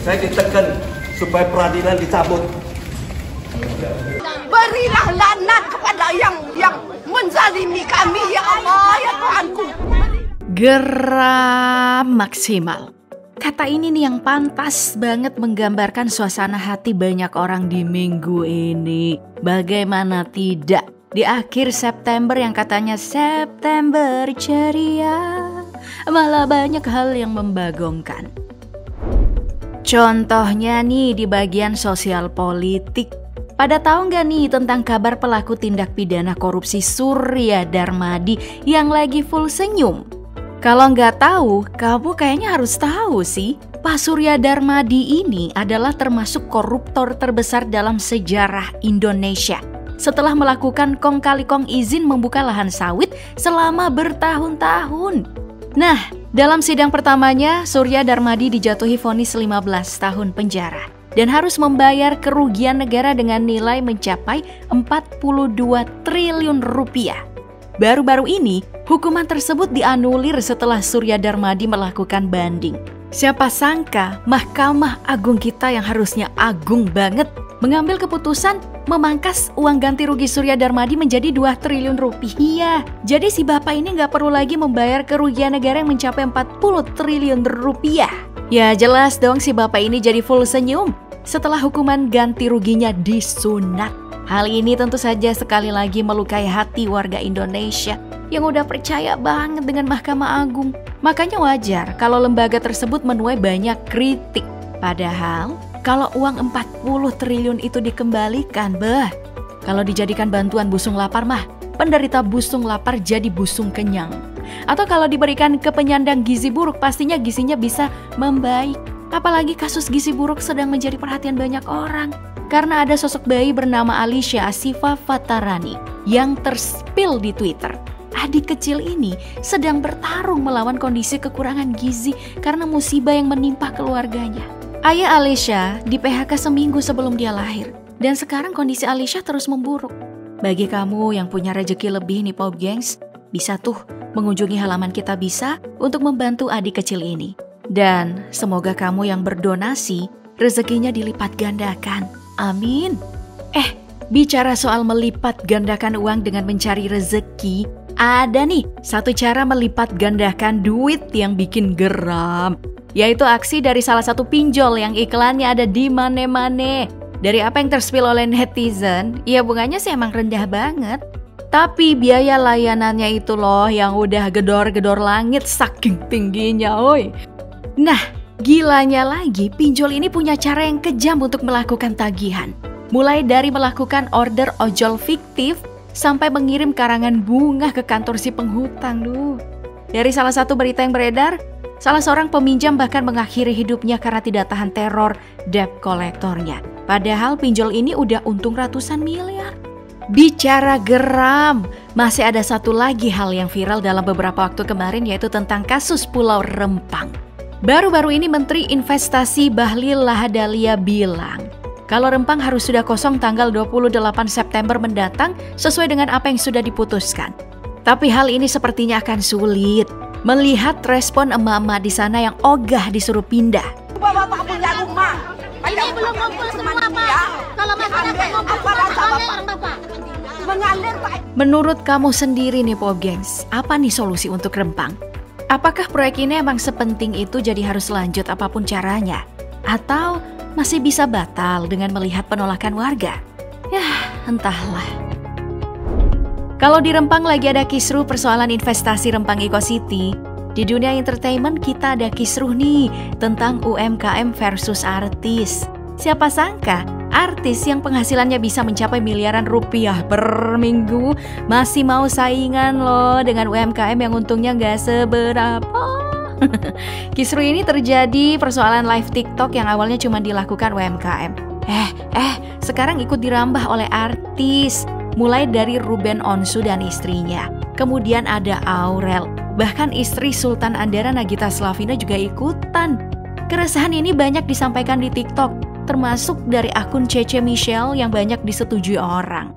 Saya ditekan supaya peradilan dicabut. Berilah laknat kepada yang menzalimi kami, ya Allah, ya Tuhanku. Geram maksimal. Kata ini nih yang pantas banget menggambarkan suasana hati banyak orang di minggu ini. Bagaimana tidak? Di akhir September yang katanya September ceria, malah banyak hal yang membagongkan. Contohnya nih di bagian sosial politik. Pada tahu nggak nih tentang kabar pelaku tindak pidana korupsi Surya Darmadi yang lagi full senyum? Kalau nggak tahu, kamu kayaknya harus tahu sih. Pak Surya Darmadi ini adalah termasuk koruptor terbesar dalam sejarah Indonesia. Setelah melakukan kong kali kong izin membuka lahan sawit selama bertahun-tahun. Nah, dalam sidang pertamanya, Surya Darmadi dijatuhi vonis 15 tahun penjara dan harus membayar kerugian negara dengan nilai mencapai 42 triliun rupiah. Baru-baru ini, hukuman tersebut dianulir setelah Surya Darmadi melakukan banding. Siapa sangka Mahkamah Agung kita yang harusnya agung banget mengambil keputusan memangkas uang ganti rugi Surya Darmadi menjadi 2 triliun rupiah. Jadi si bapak ini nggak perlu lagi membayar kerugian negara yang mencapai 40 triliun rupiah. Ya jelas dong si bapak ini jadi full senyum setelah hukuman ganti ruginya disunat. Hal ini tentu saja sekali lagi melukai hati warga Indonesia yang udah percaya banget dengan Mahkamah Agung. Makanya wajar kalau lembaga tersebut menuai banyak kritik. Padahal kalau uang 40 triliun itu dikembalikan, kalau dijadikan bantuan busung lapar mah, penderita busung lapar jadi busung kenyang. Atau kalau diberikan ke penyandang gizi buruk, pastinya gizinya bisa membaik. Apalagi kasus gizi buruk sedang menjadi perhatian banyak orang. Karena ada sosok bayi bernama Alicia Asifa Fatarani yang terspil di Twitter. Adik kecil ini sedang bertarung melawan kondisi kekurangan gizi karena musibah yang menimpa keluarganya. Ayah Alicia di PHK seminggu sebelum dia lahir. Dan sekarang kondisi Alicia terus memburuk. Bagi kamu yang punya rezeki lebih nih Pop Gengs, bisa tuh mengunjungi halaman Kita Bisa untuk membantu adik kecil ini. Dan semoga kamu yang berdonasi, rezekinya dilipat gandakan. Amin. Bicara soal melipat gandakan uang dengan mencari rezeki, ada nih satu cara melipat gandakan duit yang bikin geram. Yaitu aksi dari salah satu pinjol yang iklannya ada di mana-mana. Dari apa yang terspil oleh netizen, ya bunganya sih emang rendah banget. Tapi biaya layanannya itu loh yang udah gedor-gedor langit saking tingginya, oi. Nah, gilanya lagi, pinjol ini punya cara yang kejam untuk melakukan tagihan. Mulai dari melakukan order ojol fiktif sampai mengirim karangan bunga ke kantor si penghutang. Dari salah satu berita yang beredar, salah seorang peminjam bahkan mengakhiri hidupnya karena tidak tahan teror debt kolektornya. Padahal pinjol ini udah untung ratusan miliar. Bicara geram, masih ada satu lagi hal yang viral dalam beberapa waktu kemarin, yaitu tentang kasus Pulau Rempang. Baru-baru ini Menteri Investasi Bahlil Lahadalia bilang, kalau Rempang harus sudah kosong tanggal 28 September mendatang sesuai dengan apa yang sudah diputuskan. Tapi hal ini sepertinya akan sulit melihat respon emak-emak di sana yang ogah disuruh pindah. Bapak punya rumah. Ini belum ngumpul semua Pak. Kalau masyarakat ngumpul mengalir Bapak. Mengalir Pak. Menurut kamu sendiri nih Pop Gengs, apa nih solusi untuk Rempang? Apakah proyek ini emang sepenting itu jadi harus lanjut apapun caranya? Atau masih bisa batal dengan melihat penolakan warga? Yah, entahlah. Kalau di Rempang lagi ada kisruh persoalan investasi Rempang Eco City, di dunia entertainment kita ada kisruh nih tentang UMKM versus artis. Siapa sangka artis yang penghasilannya bisa mencapai miliaran rupiah per minggu masih mau saingan loh dengan UMKM yang untungnya nggak seberapa. Kisruh ini terjadi persoalan live TikTok yang awalnya cuma dilakukan UMKM. Sekarang ikut dirambah oleh artis. Mulai dari Ruben Onsu dan istrinya. Kemudian ada Aurel. Bahkan istri Sultan Andara Nagita Slavina juga ikutan. Keresahan ini banyak disampaikan di TikTok, termasuk dari akun Cece Michelle yang banyak disetujui orang.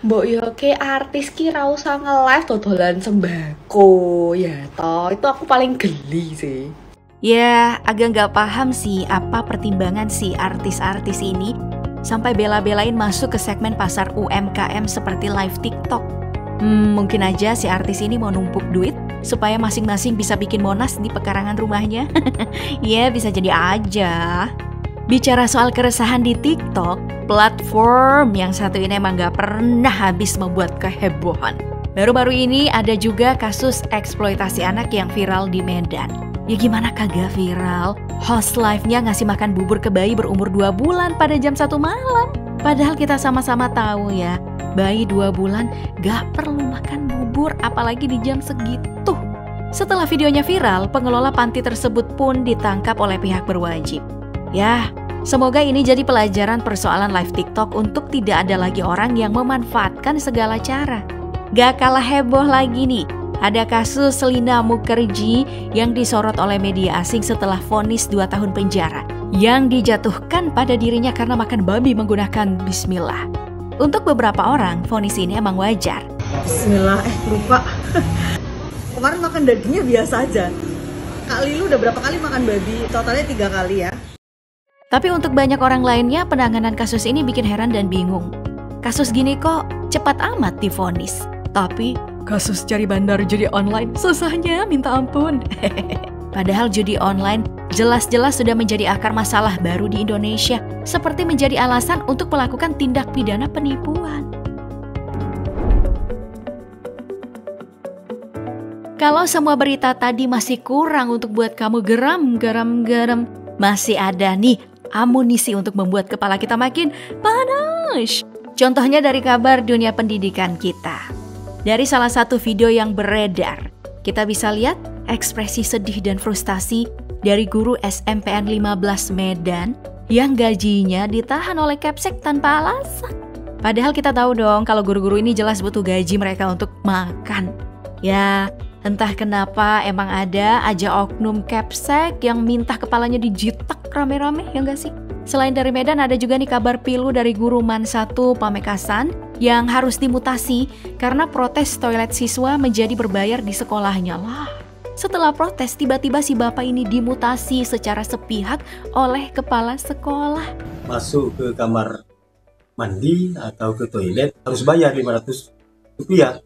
Mbok yo ke artis ki ra usah nge-live dodolan sembako ya toh, itu aku paling geli sih. Ya, agak nggak paham sih apa pertimbangan si artis-artis ini sampai bela-belain masuk ke segmen pasar UMKM seperti live TikTok. Mungkin aja si artis ini mau numpuk duit supaya masing-masing bisa bikin Monas di pekarangan rumahnya. Ya, bisa jadi aja. Bicara soal keresahan di TikTok, platform yang satu ini emang gak pernah habis membuat kehebohan. Baru-baru ini ada juga kasus eksploitasi anak yang viral di Medan. Ya gimana kagak viral? Host live-nya ngasih makan bubur ke bayi berumur 2 bulan pada jam 1 malam. Padahal kita sama-sama tahu ya, bayi 2 bulan gak perlu makan bubur apalagi di jam segitu. Setelah videonya viral, pengelola panti tersebut pun ditangkap oleh pihak berwajib. Ya, semoga ini jadi pelajaran persoalan live TikTok untuk tidak ada lagi orang yang memanfaatkan segala cara. Gak kalah heboh lagi nih, ada kasus Lina Mukherjee yang disorot oleh media asing setelah vonis 2 tahun penjara yang dijatuhkan pada dirinya karena makan babi menggunakan bismillah. Untuk beberapa orang, vonis ini emang wajar. Bismillah, lupa. Kemarin makan dagingnya biasa aja. Kak Lilu udah berapa kali makan babi? Totalnya 3 kali ya. Tapi untuk banyak orang lainnya, penanganan kasus ini bikin heran dan bingung. Kasus gini kok cepat amat divonis. Tapi kasus cari bandar judi online susahnya minta ampun. Padahal judi online jelas-jelas sudah menjadi akar masalah baru di Indonesia, seperti menjadi alasan untuk melakukan tindak pidana penipuan. Kalau semua berita tadi masih kurang untuk buat kamu geram, masih ada nih amunisi untuk membuat kepala kita makin panas. Contohnya dari kabar dunia pendidikan kita. Dari salah satu video yang beredar, kita bisa lihat ekspresi sedih dan frustasi dari guru SMPN 15 Medan yang gajinya ditahan oleh Kepsek tanpa alasan. Padahal kita tahu dong kalau guru-guru ini jelas butuh gaji mereka untuk makan. Ya, entah kenapa emang ada aja oknum Kepsek yang minta kepalanya dijitak rame-rame, ya nggak sih? Selain dari Medan, ada juga nih kabar pilu dari guru MAN 1 Pamekasan yang harus dimutasi karena protes toilet siswa menjadi berbayar di sekolahnya lah. Setelah protes, tiba-tiba si bapak ini dimutasi secara sepihak oleh kepala sekolah. Masuk ke kamar mandi atau ke toilet harus bayar 500 rupiah.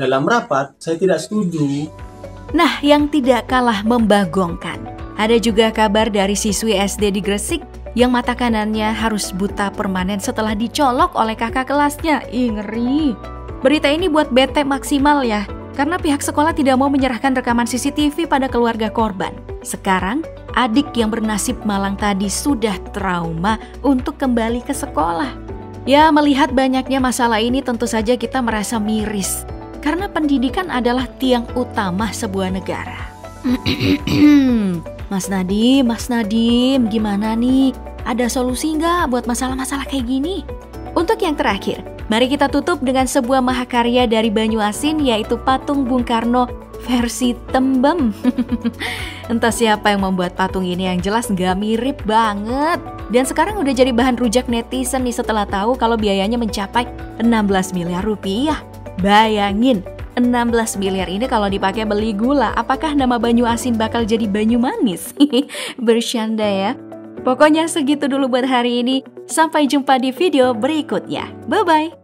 Dalam rapat, saya tidak setuju. Nah, yang tidak kalah membagongkan, ada juga kabar dari siswi SD di Gresik yang mata kanannya harus buta permanen setelah dicolok oleh kakak kelasnya. Ih, ngeri. Berita ini buat bete maksimal ya, karena pihak sekolah tidak mau menyerahkan rekaman CCTV pada keluarga korban. Sekarang, adik yang bernasib malang tadi sudah trauma untuk kembali ke sekolah. Ya, melihat banyaknya masalah ini tentu saja kita merasa miris, karena pendidikan adalah tiang utama sebuah negara. Mas Nadim, gimana nih? Ada solusi nggak buat masalah-masalah kayak gini? Untuk yang terakhir, mari kita tutup dengan sebuah mahakarya dari Banyuasin, yaitu patung Bung Karno versi tembem. Entah siapa yang membuat patung ini, yang jelas nggak mirip banget. Dan sekarang udah jadi bahan rujak netizen nih setelah tahu kalau biayanya mencapai 16 miliar rupiah. Bayangin, 16 miliar ini kalau dipakai beli gula, apakah nama Banyuasin bakal jadi Banyumanis? Bercanda ya. Pokoknya segitu dulu buat hari ini. Sampai jumpa di video berikutnya. Bye-bye.